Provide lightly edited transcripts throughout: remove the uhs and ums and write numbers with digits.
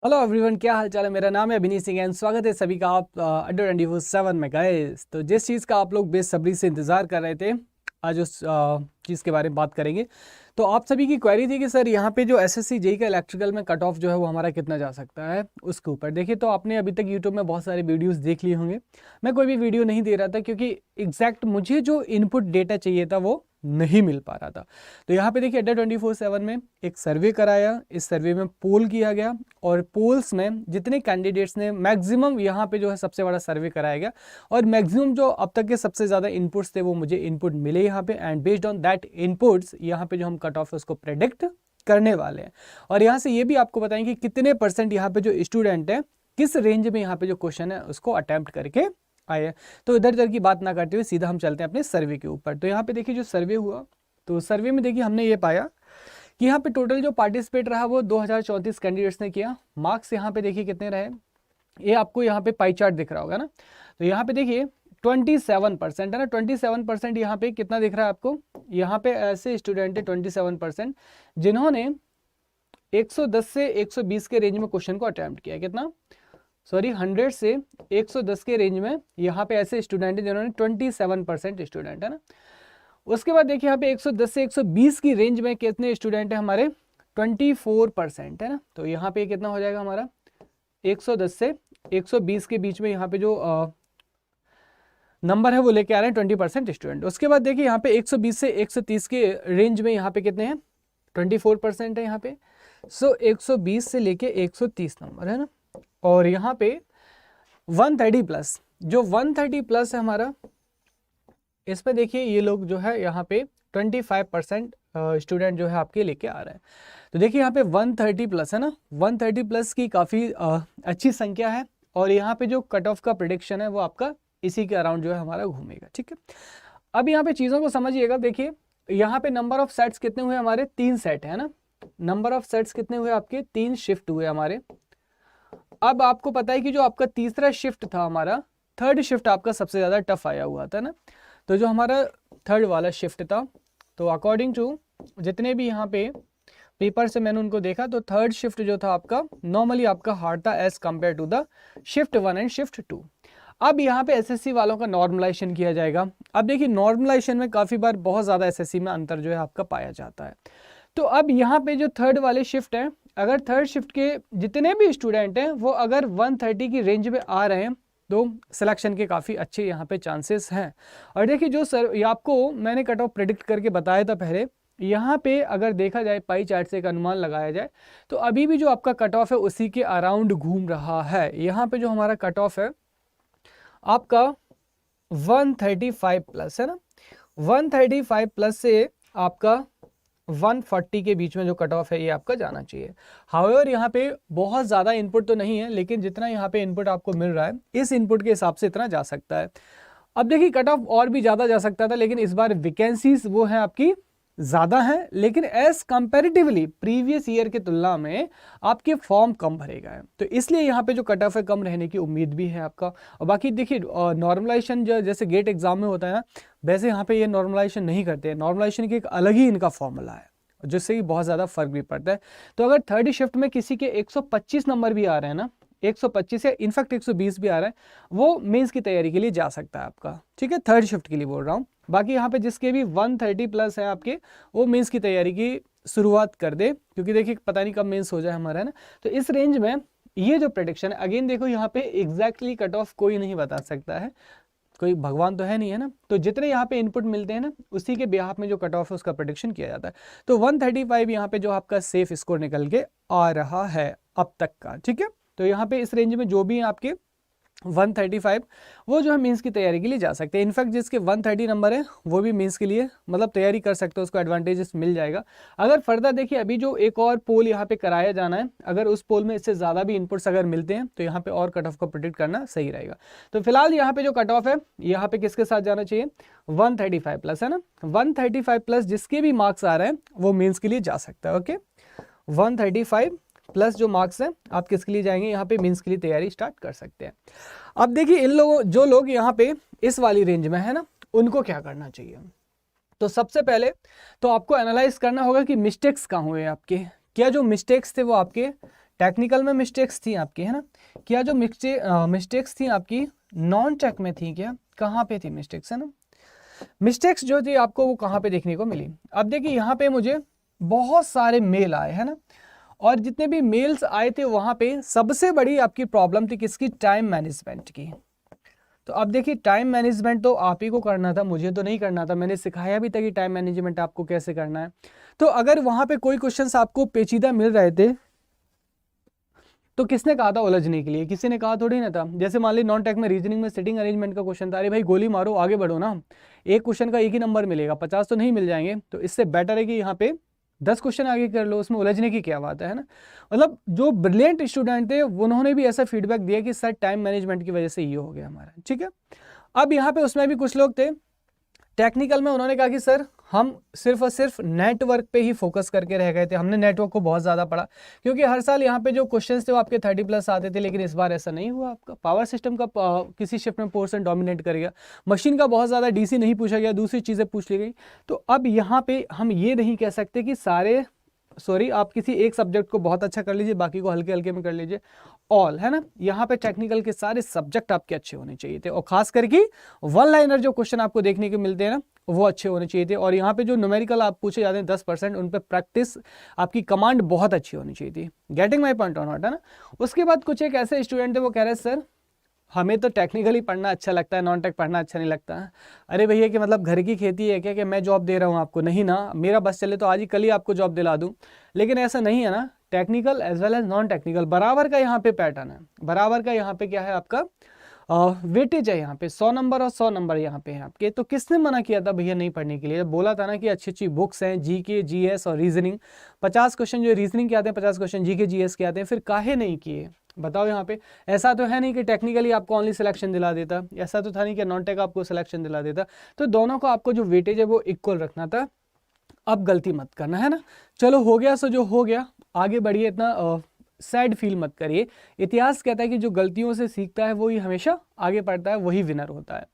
Hello everyone, क्या हाल चाल है। मेरा नाम है अभिनीत सिंह एंड स्वागत है सभी का आप अड्डा 24/7 में। गाइस, तो जिस चीज़ का आप लोग बेसब्री से इंतज़ार कर रहे थे, आज उस चीज़ के बारे में बात करेंगे। तो आप सभी की क्वेरी थी कि सर यहाँ पे जो एसएससी जेई का इलेक्ट्रिकल में कट ऑफ जो है वो हमारा कितना जा सकता है उसके ऊपर। देखिए, तो आपने अभी तक यूट्यूब में बहुत सारे वीडियोस देख लिए होंगे। मैं कोई भी वीडियो नहीं दे रहा था क्योंकि एग्जैक्ट मुझे जो इनपुट डेटा चाहिए था वो नहीं मिल पा रहा था। तो यहाँ पे देखिए, अड्डा 24/7 में एक सर्वे कराया, इस सर्वे में पोल किया गया और पोल्स में जितने कैंडिडेट्स ने मैक्सिमम यहाँ पे जो है सबसे बड़ा सर्वे कराया गया और मैक्सिमम जो अब तक के सबसे ज़्यादा इनपुट्स थे वो मुझे इनपुट मिले यहाँ पे। And based on that inputs यहाँ पे जो हम कट ऑफ है उसको प्रेडिक्ट करने वाले हैं। और यहाँ से ये भी आपको बताएंगे कितने परसेंट यहाँ पे जो स्टूडेंट है किस रेंज में यहाँ पे जो क्वेश्चन है उसको अटेम्प्ट करके आए। तो इधर उधर की बात ना करते हुए सीधा हम चलते हैं अपने सर्वे के ऊपर। तो यहाँ पे देखिए जो सर्वे हुआ, तो सर्वे में देखिए हमने ये पाया कि यहाँ पे टोटल जो पार्टिसिपेट रहा वो 2034 कैंडिडेट्स ने किया। मार्क्स यहाँ पे देखिए कितने रहे, ये आपको यहाँ पे पाई चार्ट दिख रहा होगा ना। तो यहाँ पे देखिए 27% है ना। 27% यहाँ पे कितना दिख रहा है आपको, यहाँ पे ऐसे स्टूडेंट है 27% जिन्होंने 110 से 120 के रेंज में क्वेश्चन को अटेम्प्ट किया। कितना, सॉरी 100 से 110 के रेंज में यहाँ पे ऐसे स्टूडेंट हैं जिन्होंने 27% स्टूडेंट है ना। उसके बाद देखिए यहाँ पे 110 से 120 की रेंज में कितने स्टूडेंट हैं हमारे, 24% है ना। तो यहाँ पे कितना हो जाएगा हमारा, 110 से 120 के बीच में यहाँ पे जो नंबर है वो लेके आ रहे हैं 20% स्टूडेंट। उसके बाद देखिए यहाँ पे 120 से 130 के रेंज में यहाँ पे कितने हैं, 24% है यहाँ पे। सो 120 से लेके 130 नंबर है ना। और यहाँ पे 130 प्लस, जो 130 प्लस है हमारा, इसमें देखिए ये लोग जो है यहाँ पे 25% स्टूडेंट जो है आपके लेके आ रहे हैं। तो देखिए यहाँ पे 130 प्लस है ना, 130 प्लस की काफ़ी अच्छी संख्या है। और यहाँ पे जो कट ऑफ का प्रेडिक्शन है वो आपका इसी के अराउंड जो है हमारा घूमेगा। ठीक है, अब यहाँ पे चीज़ों को समझिएगा। देखिए यहाँ पे नंबर ऑफ सेट्स कितने हुए हमारे, 3 सेट है ना। नंबर ऑफ सेट्स कितने हुए आपके, 3 शिफ्ट हुए हमारे। अब आपको पता है कि जो आपका तीसरा शिफ्ट था हमारा, थर्ड शिफ्ट आपका सबसे ज़्यादा टफ आया हुआ था ना। तो जो हमारा थर्ड वाला शिफ्ट था, तो अकॉर्डिंग टू जितने भी यहाँ पे पेपर से मैंने उनको देखा, तो थर्ड शिफ्ट जो था आपका नॉर्मली आपका हार्ड था as compare to the shift 1 and shift 2। अब यहाँ पे एसएससी वालों का नॉर्मलाइजेशन किया जाएगा। अब देखिए नॉर्मलाइजेशन में काफ़ी बार बहुत ज़्यादा एसएससी में अंतर जो है आपका पाया जाता है। तो अब यहाँ पे जो थर्ड वाले शिफ्ट हैं, अगर थर्ड शिफ्ट के जितने भी स्टूडेंट हैं वो अगर 130 की रेंज में आ रहे हैं तो सिलेक्शन के काफ़ी अच्छे यहाँ पे चांसेस हैं। और देखिए जो सर ये आपको मैंने कट ऑफ प्रेडिक्ट करके बताया था पहले, यहाँ पे अगर देखा जाए पाई चार्ट से एक अनुमान लगाया जाए तो अभी भी जो आपका कट ऑफ है उसी के अराउंड घूम रहा है। यहाँ पे जो हमारा कट ऑफ है आपका 135 प्लस है ना, 135 प्लस से आपका 140 के बीच में जो कट ऑफ है ये आपका जाना चाहिए। हाउएवर यहाँ पे बहुत ज़्यादा इनपुट तो नहीं है, लेकिन जितना यहाँ पे इनपुट आपको मिल रहा है इस इनपुट के हिसाब से इतना जा सकता है। अब देखिए कट ऑफ और भी ज़्यादा जा सकता था, लेकिन इस बार वैकेंसीज वो हैं आपकी ज़्यादा हैं, लेकिन एज कंपैरेटिवली प्रीवियस ईयर की तुलना में आपके फॉर्म कम भरे गए हैं। तो इसलिए यहाँ पे जो कट ऑफ है कम रहने की उम्मीद भी है आपका। और बाकी देखिए नॉर्मलाइजेशन जो जैसे गेट एग्जाम में होता है ना, वैसे यहाँ पे ये नॉर्मलाइजेशन नहीं करते हैं। नॉर्मलाइजेशन की एक अलग ही इनका फॉर्मूला है जिससे कि बहुत ज़्यादा फर्क भी पड़ता है। तो अगर थर्ड शिफ्ट में किसी के 125 नंबर भी आ रहे हैं ना, 125 या इनफैक्ट 120 भी आ रहा है, वो मेंस की तैयारी के लिए जा सकता है आपका। ठीक है, थर्ड शिफ्ट के लिए बोल रहा हूँ। बाकी यहाँ पे जिसके भी 130 प्लस है आपके, वो मेंस की तैयारी की शुरुआत कर दे, क्योंकि देखिए पता नहीं कब मेंस हो जाए हमारा, है ना। तो इस रेंज में ये जो प्रेडिक्शन है, अगेन देखो यहाँ पे एग्जैक्टली कट ऑफ कोई नहीं बता सकता है, कोई भगवान तो है नहीं, है ना। तो जितने यहाँ पे इनपुट मिलते हैं ना उसी के बिहाफ में जो कट ऑफ है उसका प्रेडिक्शन किया जाता है। तो 135 यहाँ पे जो आपका सेफ स्कोर निकल के आ रहा है अब तक का। ठीक है, तो यहाँ पे इस रेंज में जो भी आपके 135 वो जो है मीन्स की तैयारी के लिए जा सकते हैं। इनफैक्ट जिसके 130 नंबर है वो भी मीन्स के लिए मतलब तैयारी कर सकते हो, उसको एडवांटेजेस मिल जाएगा। अगर फर्दर देखिए अभी जो एक और पोल यहाँ पे कराया जाना है, अगर उस पोल में इससे ज़्यादा भी इनपुट्स अगर मिलते हैं तो यहाँ पे और कट ऑफ को प्रेडिक्ट करना सही रहेगा। तो फिलहाल यहाँ पे जो कट ऑफ है यहाँ पे किसके साथ जाना चाहिए, 135 प्लस है ना। 135 प्लस जिसके भी मार्क्स आ रहे हैं वो मीन्स के लिए जा सकता है। ओके, 135 प्लस जो मार्क्स हैं आप किसके लिए जाएंगे, यहाँ पे मीन्स के लिए तैयारी स्टार्ट कर सकते हैं। अब देखिए इन लोगों जो लोग यहाँ पे इस वाली रेंज में है ना, उनको क्या करना चाहिए। तो सबसे पहले तो आपको एनालाइज करना होगा कि मिस्टेक्स कहाँ हुए आपके, क्या जो मिस्टेक्स थे वो आपके टेक्निकल में मिस्टेक्स थी आपकी, है ना? क्या जो मिस्टेक्स थी आपकी नॉन टेक में थी क्या? कहाँ पे थी मिस्टेक्स, है ना? मिस्टेक्स जो थी आपको वो कहाँ पे देखने को मिली? अब देखिए यहाँ पे मुझे बहुत सारे मेल आए, है ना? और जितने भी मेल्स आए थे वहाँ पे सबसे बड़ी आपकी प्रॉब्लम थी किसकी? टाइम मैनेजमेंट की। तो अब देखिए टाइम मैनेजमेंट तो आप ही को करना था, मुझे तो नहीं करना था। मैंने सिखाया भी था कि टाइम मैनेजमेंट आपको कैसे करना है। तो अगर वहाँ पे कोई क्वेश्चंस आपको पेचीदा मिल रहे थे तो किसने कहा था उलझने के लिए? किसी ने कहा थोड़ी ना था। जैसे मान ली नॉन टेक में रीजनिंग में सिटिंग अरेंजमेंट का क्वेश्चन था, अरे भाई गोली मारो आगे बढ़ो ना, एक क्वेश्चन का एक ही नंबर मिलेगा, 50 तो नहीं मिल जाएंगे। तो इससे बेटर है कि यहाँ पे 10 क्वेश्चन आगे कर लो, उसमें उलझने की क्या बात है ना? मतलब जो ब्रिलियंट स्टूडेंट थे उन्होंने भी ऐसा फीडबैक दिया कि सर टाइम मैनेजमेंट की वजह से ये हो गया हमारा, ठीक है। अब यहाँ पे उसमें भी कुछ लोग थे टेक्निकल में, उन्होंने कहा कि सर हम सिर्फ और सिर्फ नेटवर्क पे ही फोकस करके रह गए थे, हमने नेटवर्क को बहुत ज़्यादा पढ़ा, क्योंकि हर साल यहाँ पे जो क्वेश्चंस थे वो आपके 30+ आते थे, लेकिन इस बार ऐसा नहीं हुआ। आपका पावर सिस्टम का किसी शिफ्ट में पोर्शन डोमिनेट कर गया, मशीन का बहुत ज़्यादा डीसी नहीं पूछा गया, दूसरी चीज़ें पूछ ली गई। तो अब यहाँ पे हम ये नहीं कह सकते कि आप किसी एक सब्जेक्ट को बहुत अच्छा कर लीजिए, बाकी को हल्के हल्के में कर लीजिए, ऑल, है ना? यहाँ पे टेक्निकल के सारे सब्जेक्ट आपके अच्छे होने चाहिए थे, और खास करके वन लाइनर जो क्वेश्चन आपको देखने को मिलते हैं ना वो अच्छे होने चाहिए थे। और यहाँ पे जो न्यूमेरिकल आप पूछे जाते हैं 10%, उन पे प्रैक्टिस आपकी कमांड बहुत अच्छी होनी चाहिए थी। गेटिंग माई पॉइंट और नॉट, है ना? उसके बाद कुछ एक ऐसे स्टूडेंट थे वो कह रहे सर हमें तो टेक्निकली पढ़ना अच्छा लगता है, नॉन टेक पढ़ना अच्छा नहीं लगता है। अरे भैया कि मतलब घर की खेती है क्या कि मैं जॉब दे रहा हूँ आपको? नहीं ना, मेरा बस चले तो आज ही कल ही आपको जॉब दिला दूँ, लेकिन ऐसा नहीं है ना। Technical as well as non technical बराबर का यहाँ पे पैटर्न है, बराबर का यहाँ पे क्या है आपका वेटेज है। यहाँ पे 100 नंबर और 100 नंबर यहाँ पे है आपके। तो किसने मना किया था भैया नहीं पढ़ने के लिए? बोला था ना कि अच्छी अच्छी बुक्स हैं, जीके जीएस और रीजनिंग, 50 क्वेश्चन जो रीजनिंग के आते हैं, 50 क्वेश्चन जीके जीएस के आते हैं, फिर काहे नहीं किए बताओ? यहाँ पे ऐसा तो है नहीं कि टेक्निकली आपको ओनली सिलेक्शन दिला देता, ऐसा तो था नहीं कि नॉन टेक आपको सिलेक्शन दिला देता। तो दोनों को आपको जो वेटेज है वो इक्वल रखना था। अब गलती मत करना, है ना? चलो हो गया सो जो हो गया, आगे बढ़िए, इतना सैड फील मत करिए। इतिहास कहता है कि जो गलतियों से सीखता है वही हमेशा आगे बढ़ता है, वही विनर होता है।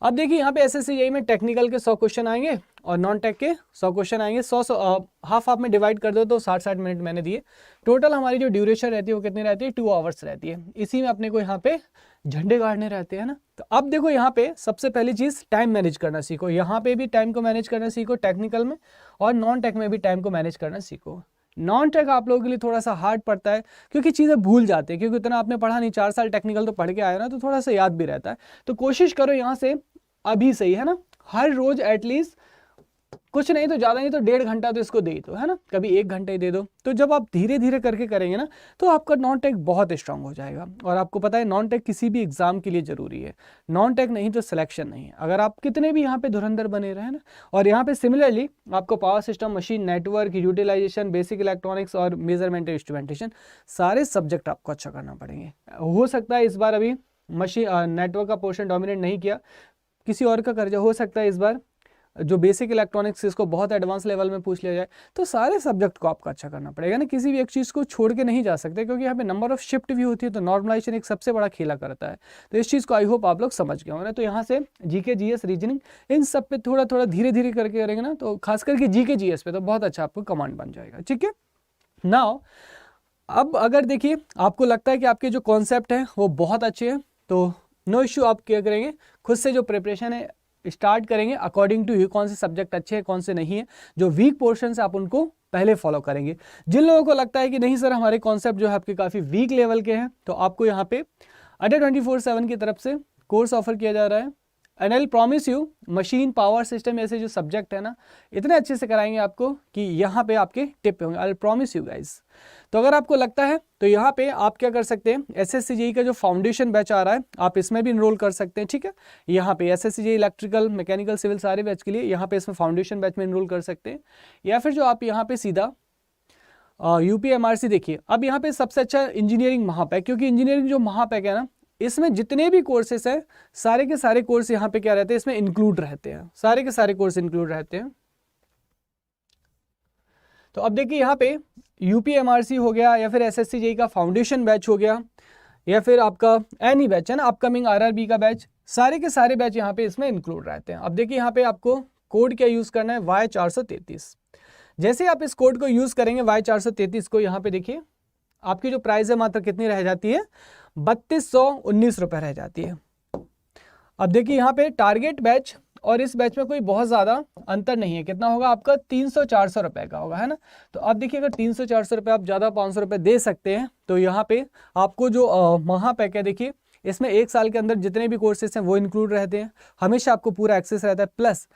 अब देखिए यहाँ पे एसएससी में टेक्निकल के 100 क्वेश्चन आएंगे और नॉन टेक के 100 क्वेश्चन आएंगे। 100 हाफ में डिवाइड कर दो तो 60 मिनट मैंने दिए। टोटल हमारी जो ड्यूरेशन रहती है वो कितनी रहती है? 2 आवर्स रहती है। इसी में अपने को यहाँ पे झंडे गाड़ने रहते हैं ना। तो अब देखो यहाँ पे सबसे पहली चीज़ टाइम मैनेज करना सीखो। यहाँ पे भी टाइम को मैनेज करना सीखो टेक्निकल में, और नॉन टेक में भी टाइम को मैनेज करना सीखो। नॉन टेक आप लोगों के लिए थोड़ा सा हार्ड पड़ता है क्योंकि चीज़ें भूल जाते हैं, क्योंकि इतना आपने पढ़ा नहीं। 4 साल टेक्निकल तो पढ़ के आए ना, तो थोड़ा सा याद भी रहता है। तो कोशिश करो यहाँ से अभी सही, है ना? हर रोज एटलीस्ट कुछ नहीं तो ज़्यादा नहीं तो 1.5 घंटा तो इसको दे दो, है ना? कभी 1 घंटा ही दे दो। तो जब आप धीरे धीरे करके करेंगे ना तो आपका नॉन टेक बहुत स्ट्रांग हो जाएगा। और आपको पता है नॉन टेक किसी भी एग्जाम के लिए जरूरी है। नॉन टेक नहीं तो सिलेक्शन नहीं है, अगर आप कितने भी यहाँ पे धुरंधर बने रहे ना। और यहाँ पे सिमिलरली आपको power system, machine, network, utilisation, basic electronics और मेजरमेंट इंस्ट्रूमेंटेशन, सारे सब्जेक्ट आपको अच्छा करना पड़ेंगे। हो सकता है इस बार अभी मशीन नेटवर्क का पोर्शन डोमिनेट नहीं किया, किसी और का कर्जा हो सकता है इस बार जो बेसिक इलेक्ट्रॉनिक्स इसको बहुत एडवांस लेवल में पूछ लिया जाए। तो सारे सब्जेक्ट को आपको अच्छा करना पड़ेगा ना, किसी भी एक चीज़ को छोड़ के नहीं जा सकते, क्योंकि यहाँ पे नंबर ऑफ शिफ्ट भी होती है। तो नॉर्मलाइजेशन एक सबसे बड़ा खेला करता है। तो इस चीज़ को आई होप आप लोग समझ गए होंगे। तो यहाँ से जीके जीएस रीजनिंग इन सब पे थोड़ा थोड़ा धीरे धीरे करके करेंगे ना, तो खास करके जीके जीएस पे तो बहुत अच्छा आपको कमांड बन जाएगा। ठीक है, नाउ अब अगर देखिए आपको लगता है कि आपके जो कॉन्सेप्ट हैं वो बहुत अच्छे हैं, तो नो इश्यू, आप क्या करेंगे खुद से जो प्रिपरेशन है स्टार्ट करेंगे अकॉर्डिंग टू यू, कौन से सब्जेक्ट अच्छे हैं कौन से नहीं है। जो वीक पोर्शन है आप उनको पहले फॉलो करेंगे। जिन लोगों को लगता है कि नहीं सर हमारे कॉन्सेप्ट जो है आपके काफ़ी वीक लेवल के हैं, तो आपको यहाँ पे अड्डा 24/7 की तरफ से कोर्स ऑफर किया जा रहा है। And I promise you machine, power system ऐसे जो सब्जेक्ट है ना, इतने अच्छे से कराएंगे आपको कि यहाँ पे आपके टिप होंगे। I promise you guys. तो अगर आपको लगता है तो यहाँ पे आप क्या कर सकते हैं, एसएससी जेईई का जो फाउंडेशन बैच आ रहा है आप इसमें भी इनरोल कर सकते हैं। ठीक है, यहाँ पे SSC JEE electrical, mechanical, civil सारे बैच के लिए यहाँ पे इसमें फाउंडेशन बैच में इनरोल कर सकते हैं। या फिर जो आप यहाँ पे सीधा यूपीएमआरसी देखिए। अब यहाँ पे सबसे अच्छा इंजीनियरिंग महापैक, क्योंकि इंजीनियरिंग जो महापैक है ना, इसमें जितने भी कोर्सेस हैं सारे के सारे कोर्स यहाँ पे क्या रहते हैं, इसमें इंक्लूड रहते हैं, सारे के सारे कोर्स इंक्लूड रहते हैं। तो अब देखिए यहाँ पे यूपीएमआरसी हो गया, या फिर एसएससी जेईई का फाउंडेशन बैच हो गया, या फिर आपका एनी बैच है ना, अपकमिंग आरआरबी का बैच, सारे के सारे बैच यहाँ पे इसमें इंक्लूड रहते हैं। अब देखिए यहाँ पे आपको कोड क्या यूज करना है, Y433। जैसे आप इस कोड को यूज करेंगे Y433 को, यहाँ पे देखिए आपकी जो प्राइस है मात्र कितनी रह जाती है, 3219 रुपये रह जाती है। अब देखिए यहाँ पे टारगेट बैच और इस बैच में कोई बहुत ज़्यादा अंतर नहीं है, कितना होगा आपका 300-400 रुपये का होगा, है ना। तो अब देखिए अगर 300-400 रुपये आप ज़्यादा 500 रुपये दे सकते हैं तो यहाँ पे आपको जो महापैक है देखिए इसमें 1 साल के अंदर जितने भी कोर्सेज हैं वो इंक्लूड रहते हैं, हमेशा आपको पूरा एक्सेस रहता है, प्लस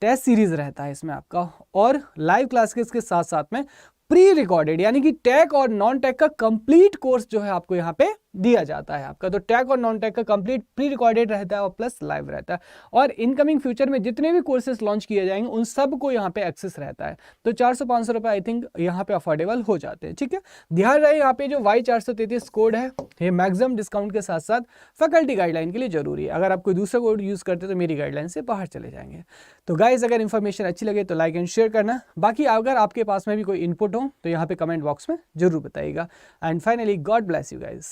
टेस्ट सीरीज रहता है इसमें आपका, और लाइव क्लासेस के साथ साथ में प्री रिकॉर्डेड यानी कि टैग और नॉन टैग का कंप्लीट कोर्स जो है आपको यहाँ पे दिया जाता है आपका। तो टैग और नॉन टैग का कंप्लीट प्री रिकॉर्डेड रहता है और प्लस लाइव रहता है, और इनकमिंग फ्यूचर में जितने भी कोर्सेज लॉन्च किए जाएंगे उन सब को यहाँ पे एक्सेस रहता है। तो 400-500 रुपये आई थिंक यहाँ पे अफोर्डेबल हो जाते हैं, ठीक है। ध्यान रहे यहाँ पे जो Y433 कोड है ये मैक्सिमम डिस्काउंट के साथ साथ फैकल्टी गाइडलाइन के लिए जरूरी है, अगर आप कोई दूसरा कोड यूज करते तो मेरी गाइडलाइन से बाहर चले जाएंगे। तो गाइज अगर इन्फॉर्मेशन अच्छी लगे तो लाइक एंड शेयर करना, बाकी अगर आपके पास में भी कोई इनपुट हो तो यहाँ पे कमेंट बॉक्स में जरूर बताइएगा। And finally God bless you guys.